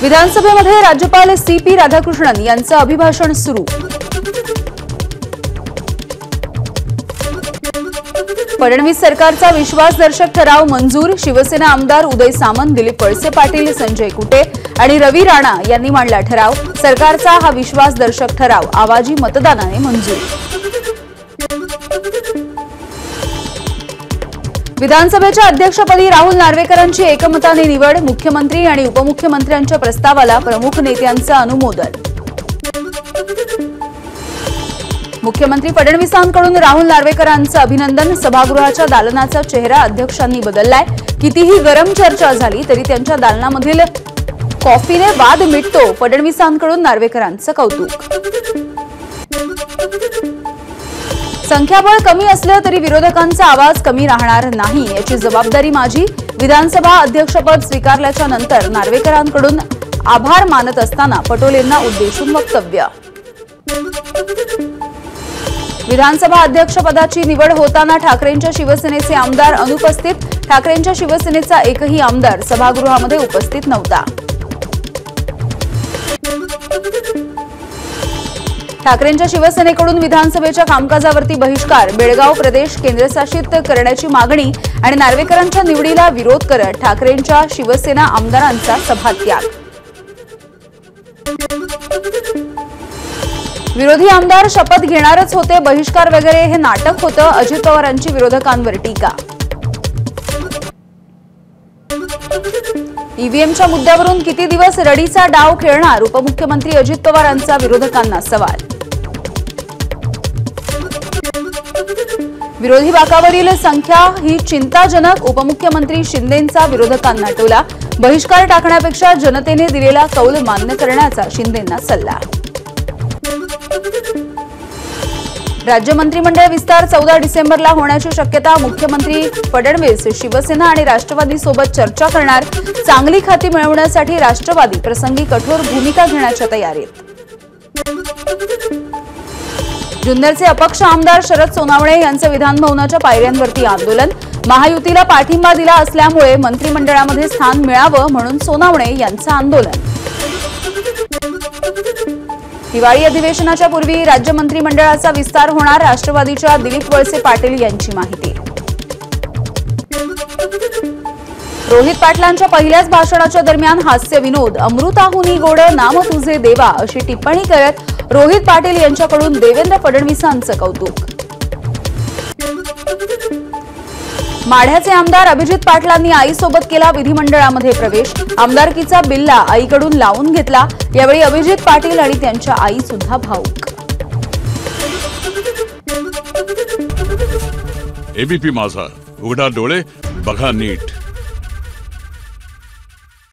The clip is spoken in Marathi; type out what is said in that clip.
विधानसभेमध्ये राज्यपाल CP राधाकृष्णन यांचं अभिभाषण सुरू। फडणवीस सरकारचा विश्वासदर्शक ठराव मंजूर। शिवसेना आमदार उदय सामंत, दिलीप वळसे पाटील, संजय कुटे आणि रवी राणा यांनी मांडला ठराव। सरकारचा हा विश्वासदर्शक ठराव आवाजी मतदानाने मंजूर। विधानसभेच्या अध्यक्षपदी राहुल नार्वेकरांची एकमताने निवड। मुख्यमंत्री आणि उपमुख्यमंत्र्यांच्या प्रस्तावाला प्रमुख नेत्यांचं अनुमोदन। मुख्यमंत्री फडणवीसांकडून राहुल नार्वेकरांचं अभिनंदन। सभागृहाच्या दालनाचा चेहरा अध्यक्षांनी बदललाय। कितीही गरम चर्चा झाली तरी त्यांच्या दालनामधील कॉफीने वाद मिटतो। फडणवीसांकडून नार्वेकरांचं कौतुक। संख्याबळ कमी असलं तरी विरोधकांचा आवाज कमी राहणार नाही याची जबाबदारी माझी। विधानसभा अध्यक्षपद स्वीकारल्याच्या नंतर नार्वेकरांकडून आभार मानत असताना पटोलेंना उद्देशून वक्तव्य। विधानसभा अध्यक्षपदाची निवड होताना ठाकरेंच्या शिवसेनेचे आमदार अनुपस्थित। ठाकरेंच्या शिवसेनेचा एकही आमदार सभागृहामध्ये उपस्थित नव्हता। ठाकरेंच्या शिवसेनेकडून विधानसभेच्या कामकाजावरती बहिष्कार। बेळगाव प्रदेश केंद्रशासित करण्याची मागणी आणि नार्वेकरांच्या निवडीला विरोध करत ठाकरेंच्या शिवसेना आमदारांचा सभात्याग। विरोधी आमदार शपथ घेणारच होते, बहिष्कार वगैरे हे नाटक होतं। अजित पवारांची विरोधकांवर टीका। ईव्हीएमच्या मुद्द्यावरून किती दिवस रडीचा डाव खेळणार? उपमुख्यमंत्री अजित पवारांचा विरोधकांना सवाल। विरोधी बाकावरील संख्या ही चिंताजनक। उपमुख्यमंत्री शिंदेंचा विरोधकांना टोला। बहिष्कार टाकण्यापेक्षा जनतेने दिलेला कौल मान्य करण्याचा शिंदेंना सल्ला। राज्य मंत्रिमंडळ विस्तार 14 डिसेंबरला होण्याची शक्यता। मुख्यमंत्री फडणवीस शिवसेना आणि राष्ट्रवादी सोबत चर्चा करणार। चांगली खाती मिळवण्यासाठी राष्ट्रवादी प्रसंगी कठोर भूमिका घेण्याच्या तयारीत। जुन्नरचे अपक्ष आमदार शरद सोनावणे यांचं विधानभवनाच्या पायऱ्यांवरती आंदोलन। महायुतीला पाठिंबा दिला असल्यामुळे मंत्रिमंडळामध्ये स्थान मिळावं म्हणून सोनावणे यांचं आंदोलन। हिवाळी अधिवेशनाच्या पूर्वी राज्य मंत्रिमंडळाचा विस्तार होणार। राष्ट्रवादीच्या दिलीप वळसे पाटील यांची माहिती। रोहित पाटलांच्या पहिल्याच भाषणाच्या दरम्यान हास्य विनोद। अमृताहुनी गोड नाम तुझे देवा अशी टिप्पणी करत रोहित पाटील यांच्याकडून देवेंद्र फडणवीसांचं कौतुक। माढ्याचे आमदार अभिजित पाटलांनी आईसोबत केला विधिमंडळामध्ये प्रवेश। आमदारकीचा बिल्ला आईकडून लावून घेतला। यावेळी अभिजित पाटील आणि त्यांच्या आई सुद्धा भावुक। एबीपी माझा, उघडा डोळे बघा नीट।